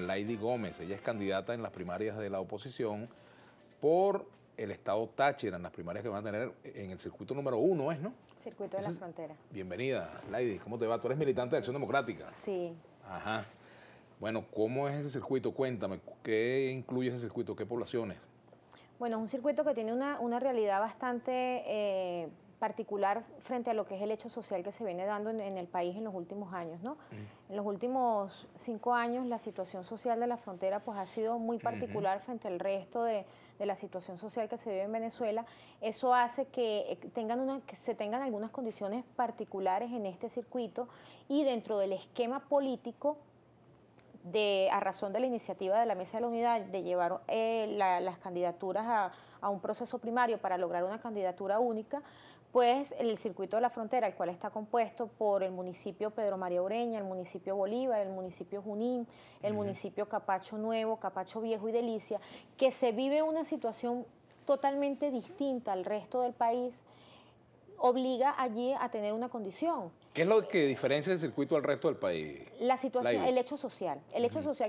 Lady Gómez, ella es candidata en las primarias de la oposición por el estado Táchira, en las primarias que van a tener en el circuito número 1, ¿no? Circuito de la Frontera. Bienvenida, Lady, ¿cómo te va? Tú eres militante de Acción Democrática. Sí. Ajá. Bueno, ¿cómo es ese circuito? Cuéntame, ¿qué incluye ese circuito? ¿Qué poblaciones? Bueno, es un circuito que tiene una realidad bastante particular frente a lo que es el hecho social que se viene dando en el país en los últimos años, ¿no? En los últimos 5 años la situación social de la frontera pues ha sido muy particular frente al resto de la situación social que se vive en Venezuela. Eso hace que se tengan algunas condiciones particulares en este circuito y dentro del esquema político a razón de la iniciativa de la Mesa de la Unidad de llevar las candidaturas a un proceso primario para lograr una candidatura única, pues el circuito de la frontera, el cual está compuesto por el municipio Pedro María Ureña, el municipio Bolívar, el municipio Junín, el municipio Capacho Nuevo, Capacho Viejo y Delicia, que se vive una situación totalmente distinta al resto del país, obliga allí a tener una condición. ¿Qué es lo que diferencia el circuito al resto del país? La situación, el hecho social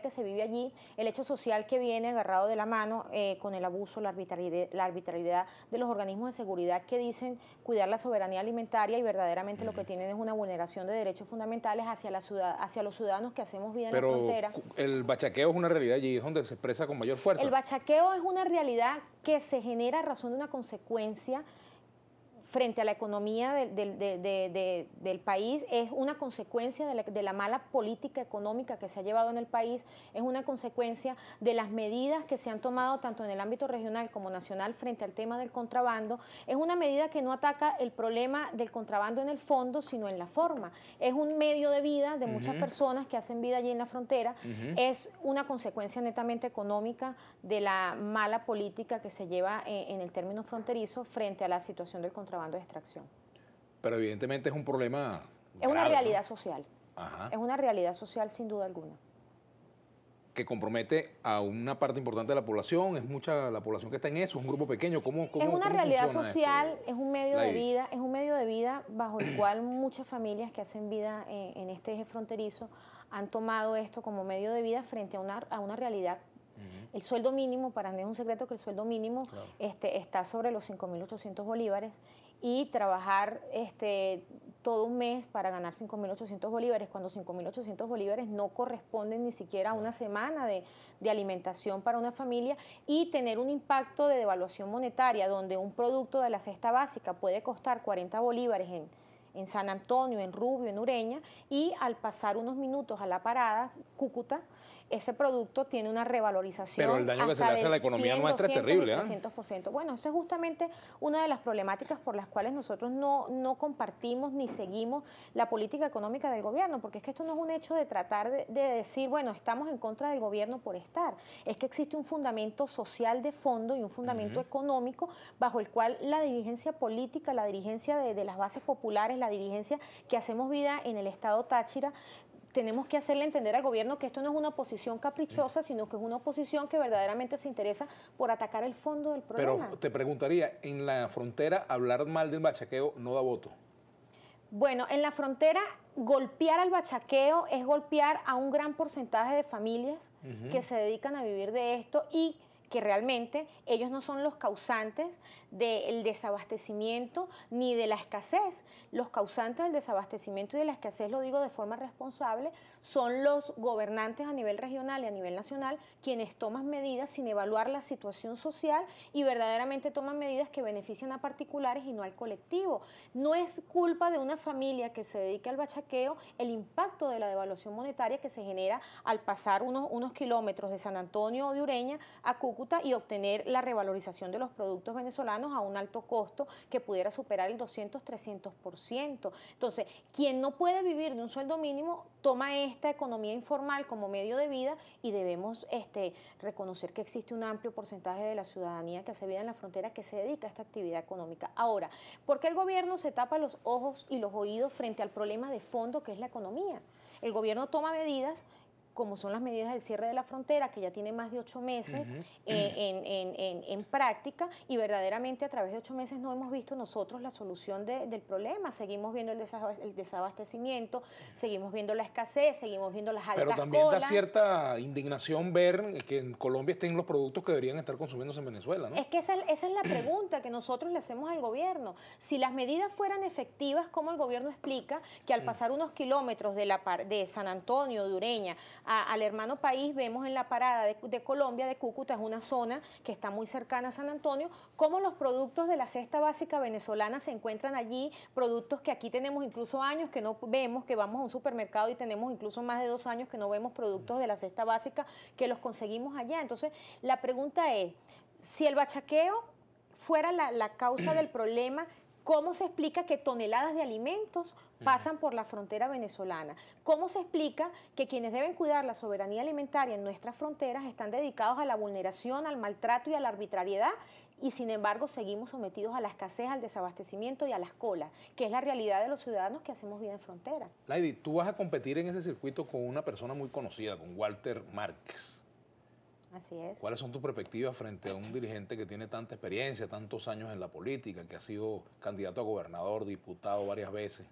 que se vive allí, el hecho social que viene agarrado de la mano con el abuso, la arbitrariedad de los organismos de seguridad que dicen cuidar la soberanía alimentaria y verdaderamente lo que tienen es una vulneración de derechos fundamentales hacia los ciudadanos que hacemos vida en la frontera. El bachaqueo es una realidad allí, es donde se expresa con mayor fuerza. El bachaqueo es una realidad que se genera a razón de una consecuencia frente a la economía del país, es una consecuencia de la mala política económica que se ha llevado en el país, es una consecuencia de las medidas que se han tomado tanto en el ámbito regional como nacional frente al tema del contrabando, es una medida que no ataca el problema del contrabando en el fondo, sino en la forma. Es un medio de vida de muchas personas que hacen vida allí en la frontera, es una consecuencia netamente económica de la mala política que se lleva en el término fronterizo frente a la situación del contrabando de extracción. Pero evidentemente es un problema grave, una realidad social. Ajá. Es una realidad social sin duda alguna. Que compromete a una parte importante de la población, es mucha la población que está en eso, es un grupo pequeño. Es una realidad social, es un medio de vida bajo el cual muchas familias que hacen vida en este eje fronterizo han tomado esto como medio de vida frente a una realidad. El sueldo mínimo, para mí es un secreto que el sueldo mínimo está sobre los 5.800 bolívares y trabajar todo un mes para ganar 5.800 bolívares, cuando 5.800 bolívares no corresponden ni siquiera a una semana de alimentación para una familia, y tener un impacto de devaluación monetaria donde un producto de la cesta básica puede costar 40 bolívares en San Antonio, en Rubio, en Ureña, y al pasar unos minutos a la parada, Cúcuta, ese producto tiene una revalorización. Pero el daño que se le hace a la economía nuestra es terrible, ¿eh? 300%. Bueno, eso es justamente una de las problemáticas por las cuales nosotros no compartimos ni seguimos la política económica del gobierno, porque es que esto no es un hecho de tratar de decir, bueno, estamos en contra del gobierno por estar. Es que existe un fundamento social de fondo y un fundamento económico bajo el cual la dirigencia política, la dirigencia de las bases populares, la dirigencia que hacemos vida en el estado Táchira, tenemos que hacerle entender al gobierno que esto no es una oposición caprichosa, sino que es una oposición que verdaderamente se interesa por atacar el fondo del problema. Pero te preguntaría, en la frontera hablar mal del bachaqueo no da voto. Bueno, en la frontera golpear al bachaqueo es golpear a un gran porcentaje de familias que se dedican a vivir de esto y que realmente ellos no son los causantes del desabastecimiento ni de la escasez. Los causantes del desabastecimiento y de la escasez, lo digo de forma responsable, son los gobernantes a nivel regional y a nivel nacional quienes toman medidas sin evaluar la situación social y verdaderamente toman medidas que benefician a particulares y no al colectivo. No es culpa de una familia que se dedique al bachaqueo el impacto de la devaluación monetaria que se genera al pasar unos kilómetros de San Antonio o de Ureña a Cúcuta y obtener la revalorización de los productos venezolanos a un alto costo que pudiera superar el 200-300%. Entonces, quien no puede vivir de un sueldo mínimo toma esta economía informal como medio de vida y debemos reconocer que existe un amplio porcentaje de la ciudadanía que hace vida en la frontera que se dedica a esta actividad económica. Ahora, ¿por qué el gobierno se tapa los ojos y los oídos frente al problema de fondo que es la economía? El gobierno toma medidas como son las medidas del cierre de la frontera, que ya tiene más de 8 meses en práctica, y verdaderamente a través de 8 meses no hemos visto nosotros la solución del problema. Seguimos viendo el desabastecimiento, seguimos viendo la escasez, seguimos viendo las altas Pero también colas. da cierta indignación ver que en Colombia estén los productos que deberían estar consumiéndose en Venezuela, ¿no? Es que esa es la pregunta que nosotros le hacemos al gobierno. Si las medidas fueran efectivas, ¿cómo el gobierno explica que al pasar unos kilómetros de San Antonio, de Ureña, al hermano país, vemos en la parada de Colombia, de Cúcuta, es una zona que está muy cercana a San Antonio, cómo los productos de la cesta básica venezolana se encuentran allí, productos que aquí tenemos incluso años que no vemos, que vamos a un supermercado y tenemos incluso más de 2 años que no vemos productos de la cesta básica, que los conseguimos allá? Entonces, la pregunta es, si el bachaqueo fuera la causa del problema, ¿cómo se explica que toneladas de alimentos pasan por la frontera venezolana? ¿Cómo se explica que quienes deben cuidar la soberanía alimentaria en nuestras fronteras están dedicados a la vulneración, al maltrato y a la arbitrariedad, y sin embargo seguimos sometidos a la escasez, al desabastecimiento y a las colas, que es la realidad de los ciudadanos que hacemos vida en frontera? Lady, tú vas a competir en ese circuito con una persona muy conocida, con Walter Márquez. Así es. ¿Cuáles son tus perspectivas frente a un dirigente que tiene tanta experiencia, tantos años en la política, que ha sido candidato a gobernador, diputado varias veces?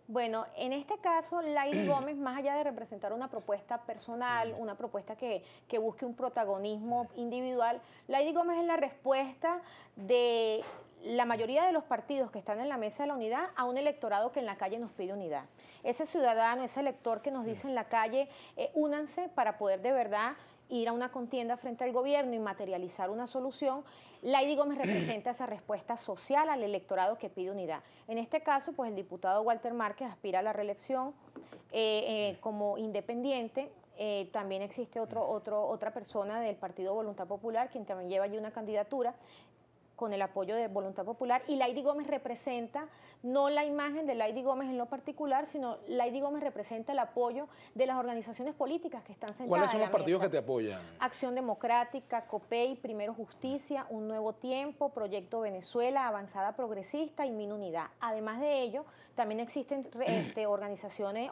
Bueno, en este caso, Lady Gómez, más allá de representar una propuesta personal, una propuesta que busque un protagonismo individual, Lady Gómez es la respuesta de la mayoría de los partidos que están en la mesa de la unidad a un electorado que en la calle nos pide unidad. Ese ciudadano, ese elector que nos dice en la calle, únanse para poder de verdad ir a una contienda frente al gobierno y materializar una solución. Lady Gómez representa esa respuesta social al electorado que pide unidad. En este caso, pues el diputado Walter Márquez aspira a la reelección como independiente. También existe otra persona del Partido Voluntad Popular, quien también lleva allí una candidatura con el apoyo de Voluntad Popular, y Lady Gómez representa no la imagen de Lady Gómez en lo particular, sino Lady Gómez representa el apoyo de las organizaciones políticas que están sentadas. ¿Cuáles son los partidos que te apoyan? Acción Democrática, COPEI, Primero Justicia, Un Nuevo Tiempo, Proyecto Venezuela, Avanzada Progresista y Min Unidad. Además de ello, también existen organizaciones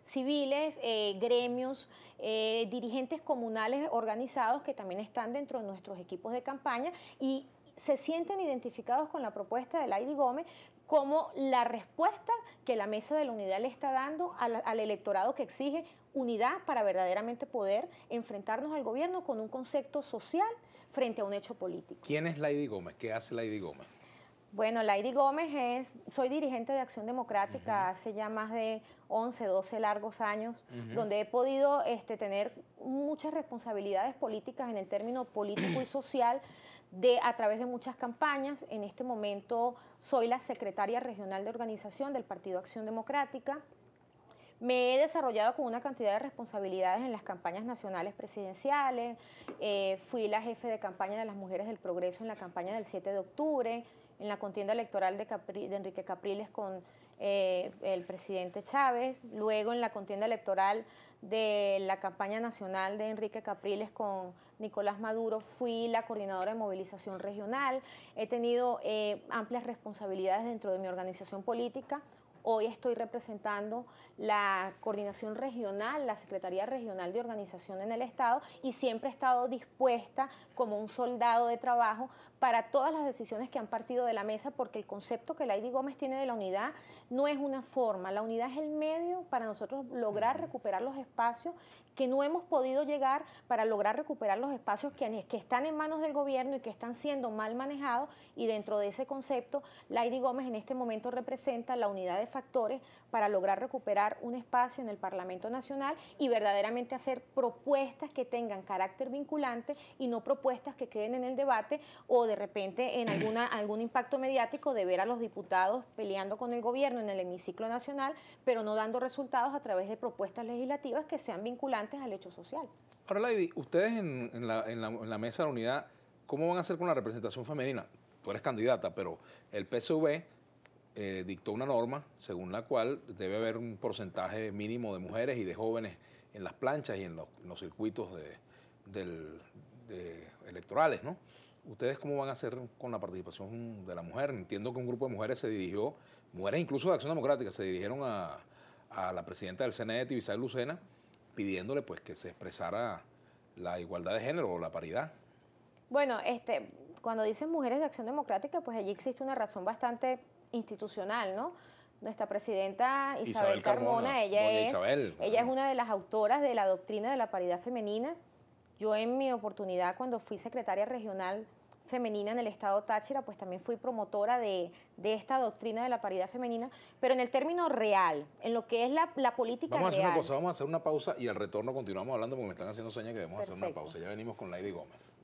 civiles, gremios, dirigentes comunales organizados que también están dentro de nuestros equipos de campaña y se sienten identificados con la propuesta de Lady Gómez como la respuesta que la Mesa de la Unidad le está dando al electorado que exige unidad para verdaderamente poder enfrentarnos al gobierno con un concepto social frente a un hecho político. ¿Quién es Lady Gómez? ¿Qué hace Lady Gómez? Bueno, Lady Gómez soy dirigente de Acción Democrática hace ya más de 11, 12 largos años, donde he podido tener muchas responsabilidades políticas en el término político y social a través de muchas campañas. En este momento soy la secretaria regional de organización del Partido Acción Democrática. Me he desarrollado con una cantidad de responsabilidades en las campañas nacionales presidenciales. Fui la jefe de campaña de las Mujeres del Progreso en la campaña del 7 de octubre, en la contienda electoral de Enrique Capriles con el presidente Chávez, luego en la contienda electoral de la campaña nacional de Enrique Capriles con Nicolás Maduro, fui la coordinadora de movilización regional. He tenido amplias responsabilidades dentro de mi organización política. Hoy estoy representando la coordinación regional, la Secretaría Regional de Organización en el Estado, y siempre he estado dispuesta como un soldado de trabajo para todas las decisiones que han partido de la mesa, porque el concepto que Lady Gómez tiene de la unidad no es una forma, la unidad es el medio para nosotros lograr recuperar los espacios que no hemos podido llegar, para lograr recuperar los espacios que están en manos del gobierno y que están siendo mal manejados, y dentro de ese concepto, Lady Gómez en este momento representa la unidad de factores para lograr recuperar un espacio en el Parlamento Nacional y verdaderamente hacer propuestas que tengan carácter vinculante y no propuestas que queden en el debate o de repente en algún impacto mediático de ver a los diputados peleando con el gobierno en el hemiciclo nacional, pero no dando resultados a través de propuestas legislativas que sean vinculantes al hecho social. Ahora, Lady, ustedes en la Mesa de la Unidad, ¿cómo van a hacer con la representación femenina? Tú eres candidata, pero el PSV dictó una norma según la cual debe haber un porcentaje mínimo de mujeres y de jóvenes en las planchas y en los circuitos electorales, ¿no? ¿Ustedes cómo van a hacer con la participación de la mujer? Entiendo que un grupo de mujeres se dirigió, mujeres incluso de Acción Democrática, se dirigieron a a la presidenta del CNE, Tibisay Lucena, pidiéndole pues que se expresara la igualdad de género o la paridad. Bueno, cuando dicen Mujeres de Acción Democrática, pues allí existe una razón bastante institucional, ¿no? Nuestra presidenta Isabel Carmona, ella es una de las autoras de la doctrina de la paridad femenina. Yo en mi oportunidad, cuando fui secretaria regional femenina en el estado Táchira, pues también fui promotora de esta doctrina de la paridad femenina, pero en el término real, en lo que es la política vamos a hacer real. una cosa, vamos a hacer una pausa y al retorno continuamos hablando porque me están haciendo señas que debemos hacer una pausa. Ya venimos con Lady Gómez.